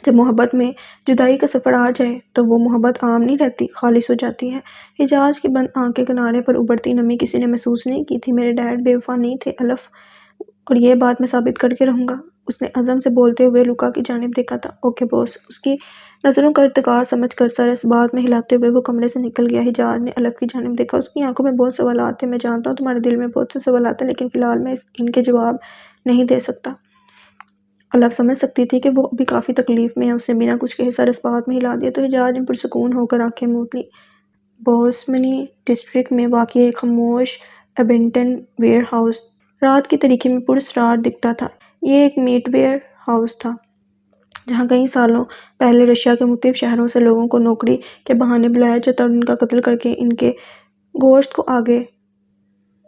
[SPEAKER 1] جب محبت میں جدائی کا سفر آ جائے تو وہ محبت عام نہیں رہتی، خالص ہو جاتی ہے۔ حجاج کی بند آنکھ کے کنارے پر ابھرتی نمی کسی نے محسوس نہیں کی تھی۔ میرے ڈیڈ بے وفا نہیں تھے الف، اور یہ بات میں ثابت کر کے رہوں گا۔ اس نے عزم سے بولتے ہوئے لکا کی جانب دیکھا تھا۔ اوکے بوس۔ اس کی نظروں کا ارتکاز سمجھ کر سر اس بات میں ہلاتے ہوئے وہ کمرے سے نکل گیا۔ حجاج نے الف کی جانب دیکھا۔ اس کی آنکھوں میں بہت سوالات ہیں۔ میں جانتا ہوں تمہارے دل میں بہت سے سوالات ہیں، لیکن فی الحال میں ان کے جواب نہیں دے سکتا۔ الف سمجھ سکتی تھی کہ وہ ابھی کافی تکلیف میں ہے۔ اس نے بنا کچھ کہے سر اس بات میں ہلا دیا تو حجاج نے پرسکون ہو کر آنکھیں موند لیں۔ بوسمنی ڈسٹرکٹ میں واقع ایک خاموش ابینڈن ویئر ہاؤس رات کی تاریکی میں پراسرار دکھتا تھا۔ یہ ایک میٹ ویئر ہاؤس تھا جہاں کئی سالوں پہلے رشیا کے مختلف شہروں سے لوگوں کو نوکری کے بہانے بلایا جاتا اور ان کا قتل کر کے ان کے گوشت کو آگے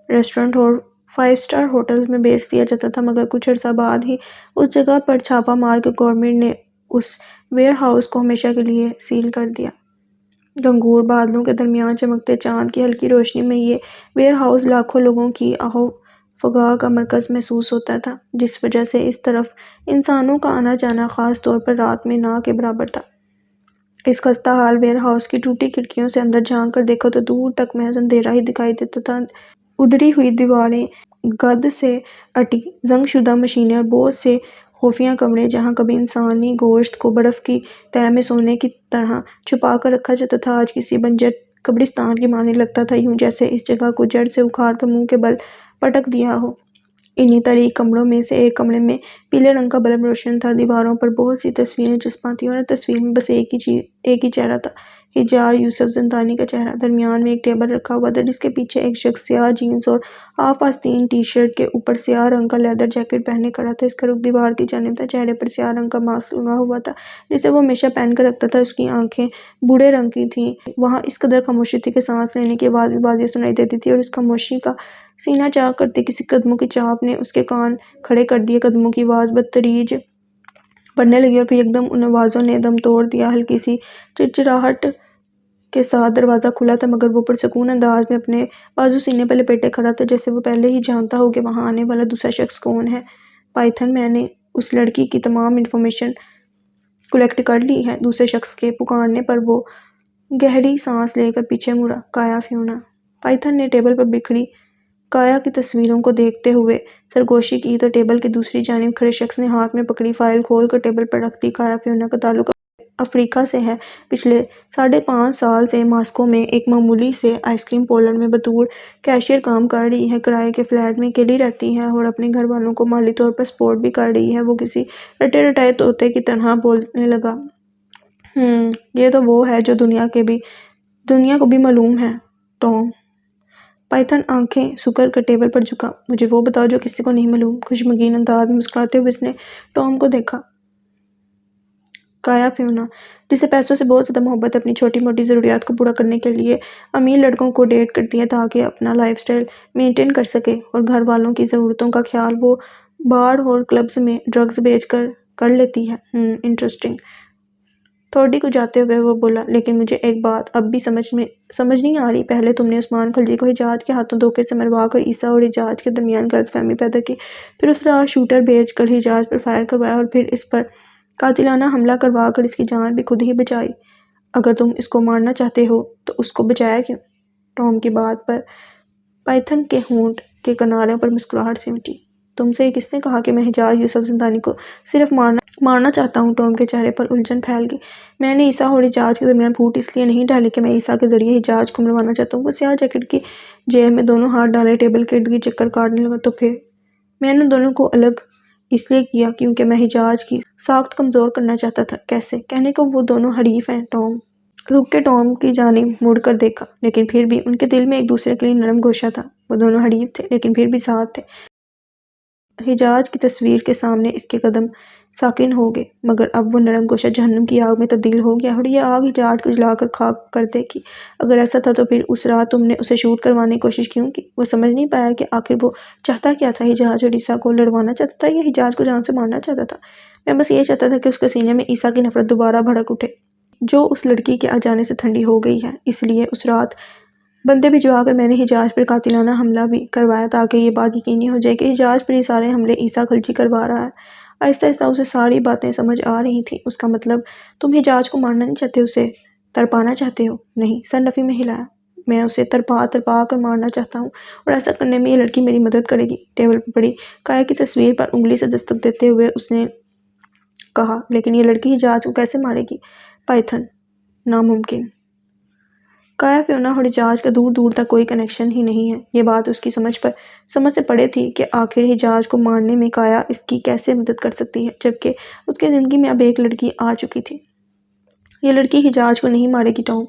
[SPEAKER 1] ریسٹورنٹ اور 5 اسٹار ہوٹلز میں بیچ دیا جاتا تھا، مگر کچھ عرصہ بعد ہی اس جگہ پر چھاپہ مار کے گورنمنٹ نے اس ویئر ہاؤس کو ہمیشہ کے لیے سیل کر دیا۔ گنگور بادلوں کے درمیان چمکتے چاند کی ہلکی روشنی میں یہ ویئر ہاؤس لاکھوں لوگوں کی آہو فغاں کا مرکز محسوس ہوتا تھا، جس وجہ سے اس طرف انسانوں کا آنا جانا خاص طور پر رات میں نہ کے برابر تھا۔ اس خستہ حال ویئر ہاؤس کی ٹوٹی کھڑکیوں سے اندر جھانک کر دیکھو تو دور تک محض اندھیرا ہی دکھائی دیتا تھا۔ ادھری ہوئی دیواریں، گند سے اٹی زنگ شدہ مشینیں اور بہت سے خفیہ کمرے جہاں کبھی انسانی گوشت کو برف کی تہہ میں سونے کی طرح چھپا کر رکھا جاتا تھا، آج کسی بنجر قبرستان کی مانند لگتا تھا، یوں جیسے اس جگہ کو جڑ سے اکھاڑ کر منہ کے بل پٹک دیا ہو۔ انہی تاریک کمروں میں سے ایک کمرے میں پیلے رنگ کا بلب روشن تھا۔ دیواروں پر بہت سی تصویریں چسپاں تھیں اور ہر تصویر میں بس ایک ہی چہرہ تھا، حجاز یوسف زندانی کا چہرہ۔ درمیان میں ایک ٹیبل رکھا ہوا تھا جس کے پیچھے ایک شخص سیاہ جینز اور ہاف آستین ٹی شرٹ کے اوپر سیاہ رنگ کا لیدر جیکٹ پہنے کھڑا تھا۔ اس کا رخ دیوار کی جانب تھا، چہرے پر سیاہ رنگ کا ماسک لگا ہوا تھا جسے وہ ہمیشہ پہن کر رکھتا تھا۔ اس کی آنکھیں بھورے رنگ کی تھیں۔ وہاں اس قدر خاموشی تھی کہ سانس لینے کی آواز بھی واضح سنائی دیتی تھی، اور اس خاموشی کا سینہ چاک کرتی کسی قدموں کی چاپ نے اس کے کان کھڑے کر دیے۔ قدموں کی آواز بتدریج بڑھنے لگی اور پھر یکدم ان آوازوں نے دم توڑ دیا۔ ہلکی سی چرچراہٹ کے ساتھ دروازہ کھلا تھا، مگر وہ پرسکون انداز میں اپنے بازو سینے پر لپیٹے کھڑا تھا، جیسے وہ پہلے ہی جانتا ہو کہ وہاں آنے والا دوسرا شخص کون ہے۔ پائتھن، میں نے اس لڑکی کی تمام انفارمیشن کلیکٹ کر لی ہے۔ دوسرے شخص کے پکارنے پر وہ گہری سانس لے کر پیچھے مڑا۔ کایا فیونا۔ پائتھن نے ٹیبل پر بکھری کایا کی تصویروں کو دیکھتے ہوئے سرگوشی کی تو ٹیبل کی دوسری جانب کھڑے شخص نے ہاتھ میں پکڑی فائل کھول کر ٹیبل پر رکھ دی۔ کایا فیونا کا تعلق افریقہ سے ہے۔ پچھلے 5.5 سال سے ماسکو میں ایک معمولی سے آئس کریم پارلر میں بطور کیشیئر کام کر رہی ہے۔ کرائے کے فلیٹ میں اکیلی رہتی ہے اور اپنے گھر والوں کو مالی طور پر سپورٹ بھی کر رہی ہے۔ وہ کسی رٹے طوطے کی طرح بولنے لگا۔ یہ تو وہ ہے جو دنیا کو بھی معلوم ہے، ٹام۔ پائتھن آنکھیں سکڑ کر ٹیبل پر جھکا۔ مجھے وہ بتاؤ جو کسی کو نہیں معلوم۔ خوشمگین انداز میں مسکراتے ہوئے اس نے ٹام کو دیکھا۔ کایا فیونا، جسے پیسوں سے بہت زیادہ محبت ہے، اپنی چھوٹی موٹی ضروریات کو پورا کرنے کے لیے امیر لڑکوں کو ڈیٹ کرتی ہے تاکہ اپنا لائف سٹائل مینٹین کر سکے، اور گھر والوں کی ضرورتوں کا خیال وہ بار اور کلبز میں ڈرگز بیچ کر لیتی ہے۔ انٹرسٹنگ۔ تھوڑی کو جاتے ہوئے وہ بولا، لیکن مجھے ایک بات اب بھی سمجھ نہیں آ رہی۔ پہلے تم نے عثمان خلجی کو حجاز کے ہاتھوں دھوکے سے مروا کر عیسیٰ اور حجاز کے درمیان غلط فہمی پیدا کی، پھر اس رات شوٹر بھیج کر حجاز پر فائر کروایا، اور پھر اس پر قاتلانہ حملہ کروا کر اس کی جان بھی خود ہی بچائی۔ اگر تم اس کو مارنا چاہتے ہو تو اس کو بچایا کیوں؟ ٹام کی بات پر پائتھن کے ہونٹ کے کناروں پر مسکراہٹ سمٹی۔ تم سے کس نے کہا کہ میں حجاز یوسف زندانی کو صرف مارنا چاہتا ہوں؟ ٹام کے چہرے پر الجھن پھیل گئی۔ میں نے عیسیٰ اور حجاز کے درمیان پھوٹ اس لیے نہیں ڈالی کہ میں عیسیٰ کے ذریعے حجاز کو مروانا چاہتا ہوں۔ وہ سیاہ جیکٹ کی جیب میں دونوں ہاتھ ڈالے ٹیبل کے ارد گرد چکر کاٹنے لگا۔ تو پھر میں نے دونوں کو الگ اس لیے کیا کیونکہ میں حجاز کی ساخت کمزور کرنا چاہتا تھا۔ کیسے؟ کہنے کو وہ دونوں حریف ہیں۔ ٹام رک کے ٹام کی جانب مڑ کر دیکھا، لیکن پھر بھی ان کے دل میں ایک دوسرے کے لیے نرم گوشہ تھا۔ وہ دونوں حریف تھے لیکن پھر بھی ساتھ تھے۔ حجاز کی تصویر کے سامنے اس کے قدم ساکن ہو گئے، مگر اب وہ نرم گوشہ جہنم کی آگ میں تبدیل ہو گیا، اور یہ آگ حجاز کو جلا کر خاک کر دے گی۔ اگر ایسا تھا تو پھر اس رات تم نے اسے شوٹ کروانے کی کوشش کیوں کی؟ وہ سمجھ نہیں پایا کہ آخر وہ چاہتا کیا تھا۔ حجاز اور عیسیٰ کو لڑوانا چاہتا تھا یا حجاز کو جان سے مارنا چاہتا تھا؟ میں بس یہ چاہتا تھا کہ اس کے سینے میں عیسیٰ کی نفرت دوبارہ بھڑک اٹھے، جو اس لڑکی کے آ جانے سے ٹھنڈی ہو گئی ہے۔ اس لیے اس رات بندے بھجوا کر میں نے حجاز پر قاتلانہ حملہ بھی کروایا تاکہ یہ بات یقینی ہو جائے کہ حجاز پر یہ سارے حملے عیسیٰ خلجی کروا رہا ہے۔ آہستہ آہستہ اسے ساری باتیں سمجھ آ رہی تھیں۔ اس کا مطلب تم حجاز کو مارنا نہیں چاہتے، اسے تڑپانا چاہتے ہو؟ نہیں، سر نفی میں ہلایا۔ میں اسے تڑپا کر مارنا چاہتا ہوں، اور ایسا کرنے میں یہ لڑکی میری مدد کرے گی۔ ٹیبل پر پڑی کایا کی تصویر پر انگلی سے دستک دیتے ہوئے اس نے کہا، لیکن یہ لڑکی حجاز کو کیسے مارے گی؟ پائتھن، ناممکن۔ کایا فیونا اور حجاز کا دور دور تک کوئی کنیکشن ہی نہیں ہے۔ یہ بات اس کی سمجھ سے پڑے تھی کہ آخر حجاز کو مارنے میں کایا اس کی کیسے مدد کر سکتی ہے، جبکہ اس کی زندگی میں اب ایک لڑکی آ چکی تھی۔ یہ لڑکی حجاز کو نہیں مارے گی ٹام۔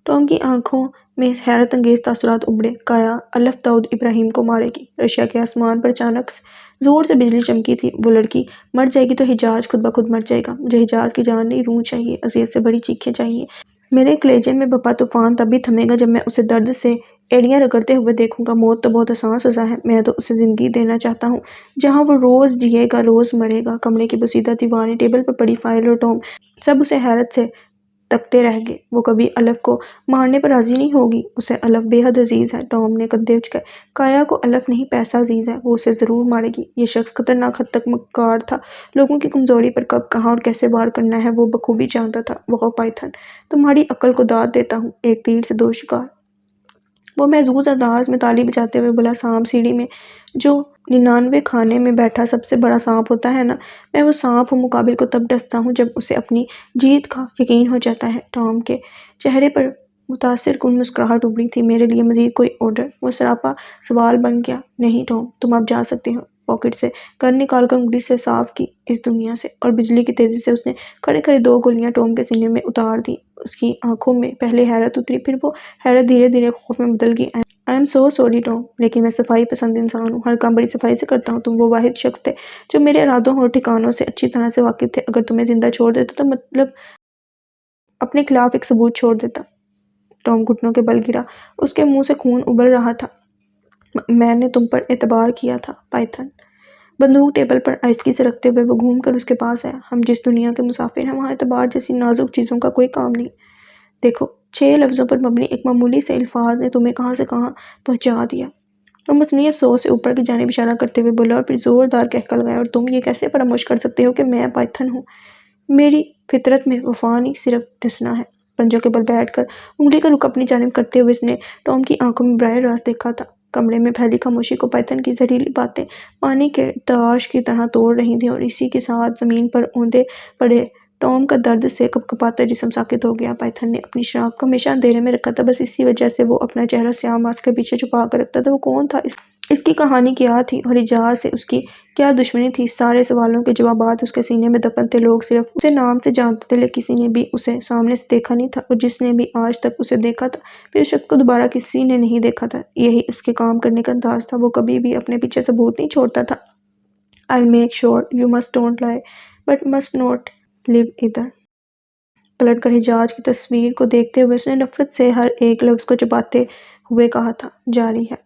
[SPEAKER 1] ٹام کی آنکھوں میں حیرت انگیز تاثرات ابھرے۔ کایا الف داؤد ابراہیم کو مارے گی۔ رشیا کے آسمان پر اچانک زور سے بجلی چمکی تھی۔ وہ لڑکی مر جائے گی تو حجاز خود بخود مر جائے گا۔ مجھے حجاز کی جان نہیں، روح چاہیے، اذیت سے بھری چیخیں چاہیے۔ میرے کلیجے میں بپا طوفان تب بھی تھمے گا جب میں اسے درد سے ایڑیاں رگڑتے ہوئے دیکھوں گا۔ موت تو بہت آسان سزا ہے۔ میں تو اسے زندگی دینا چاہتا ہوں جہاں وہ روز جیے گا، روز مرے گا۔ کمرے کی بوسیدہ دیواریں، ٹیبل پر پڑی فائل اور ٹام، سب اسے حیرت سے تکتے رہ گئے۔ وہ کبھی الف کو مارنے پر راضی نہیں ہوگی۔ اسے الف بے حد عزیز ہے۔ ٹام نے کندھے اچکائے۔ کایا کو الف نہیں، پیسہ عزیز ہے، وہ اسے ضرور مارے گی۔ یہ شخص خطرناک حد تک مکار تھا۔ لوگوں کی کمزوری پر کب، کہاں اور کیسے وار کرنا ہے وہ بخوبی جانتا تھا۔ واہ پائتھن، تمہاری عقل کو داد دیتا ہوں، ایک تیر سے دو شکار۔ وہ محظوظ انداز میں تالی بجاتے ہوئے بولا، سانپ سیڑھی میں جو 99 خانے میں بیٹھا سب سے بڑا سانپ ہوتا ہے نا، میں وہ سانپ ہوں۔ مقابل کو تب ڈستا ہوں جب اسے اپنی جیت کا یقین ہو جاتا ہے۔ ٹام کے چہرے پر متاثر کن مسکراہٹ ابھری تھی۔ میرے لیے مزید کوئی آرڈر؟ وہ سراپا سوال بن گیا۔ نہیں ٹام، تم اب جا سکتے ہو۔ پاکٹ سے گن نکال کر انگلی سے صاف کی اس دنیا سے، اور بجلی کی تیزی سے اس نے کھڑے کھڑے 2 گولیاں ٹام کے سینے میں اتار دی۔ اس کی آنکھوں میں پہلے حیرت اتری، پھر وہ حیرت دھیرے دھیرے خوف میں بدل گئی۔ I am so sorry Tom, لیکن میں صفائی پسند انسان ہوں، ہر کام بڑی صفائی سے کرتا ہوں۔ تم وہ واحد شخص تھے جو میرے ارادوں اور ٹھکانوں سے اچھی طرح سے واقف تھے۔ اگر تمہیں زندہ چھوڑ دیتا تو مطلب اپنے خلاف ایک ثبوت چھوڑ دیتا۔ ٹام گھٹنوں کے بل گرا، اس کے منہ سے خون ابل رہا تھا۔ میں نے تم پر اعتبار کیا تھا پائتھن۔ بندوق ٹیبل پر آہستگی سے رکھتے ہوئے وہ گھوم کر اس کے پاس آیا۔ ہم جس دنیا کے مسافر ہیں وہاں اعتبار جیسی نازک چیزوں کا کوئی کام نہیں۔ دیکھو، 6 لفظوں پر مبنی ایک معمولی سے الفاظ نے تمہیں کہاں سے کہاں پہنچا دیا۔ وہ مصنوعی افسوس سے اوپر کی جانب اشارہ کرتے ہوئے بولا، اور پھر زوردار قہقہ لگایا، اور تم یہ کیسے فراموش کر سکتے ہو کہ میں پائتھن ہوں؟ میری فطرت میں وفا نہیں، صرف ڈسنا ہے۔ پنجوں کے بل بیٹھ کر انگلی کا رخ اپنی جانب کرتے ہوئے اس نے ٹام کی آنکھوں میں براہ راست دیکھا تھا۔ کمرے میں پھیلی خاموشی کو پائتھن کی زہریلی باتیں پانی کے تراش کی طرح توڑ رہی تھیں، اور اسی کے ساتھ زمین پر اوندے پڑے ٹام کا درد سے کپکپاتا جسم ساکت ہو گیا۔ پائتھن نے اپنی شناخت کو ہمیشہ اندھیرے میں رکھا تھا، بس اسی وجہ سے وہ اپنا چہرہ سیاہ ماسک کے پیچھے چھپا کر رکھتا تھا۔ وہ کون تھا؟ اس کی کہانی کیا تھی؟ اور حجاز سے اس کی کیا دشمنی تھی؟ اس سارے سوالوں کے جوابات اس کے سینے میں دفن تھے۔ لوگ صرف اسے نام سے جانتے تھے، لیکن کسی نے بھی اسے سامنے سے دیکھا نہیں تھا، اور جس نے بھی آج تک اسے دیکھا تھا، پھر اس شخص کو دوبارہ کسی نے نہیں دیکھا تھا۔ یہی اس کے کام کرنے کا انداز تھا، وہ کبھی بھی اپنے پیچھے ثبوت نہیں چھوڑتا تھا۔ I'll make sure you don't lie, but must not live either۔ پلٹ کر حجاج کی تصویر کو دیکھتے ہوئے اس نے نفرت سے ہر ایک لفظ کو چباتے ہوئے کہا تھا، جاری ہے۔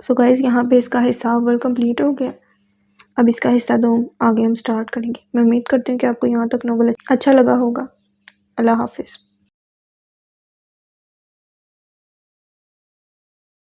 [SPEAKER 1] سو گائز، یہاں پہ اس کا حصہ اول کمپلیٹ ہو گیا۔ اب اس کا حصہ 2 آگے ہم سٹارٹ کریں گے۔ میں امید کرتی ہوں کہ آپ کو یہاں تک ناول اچھا لگا ہوگا۔ اللہ حافظ۔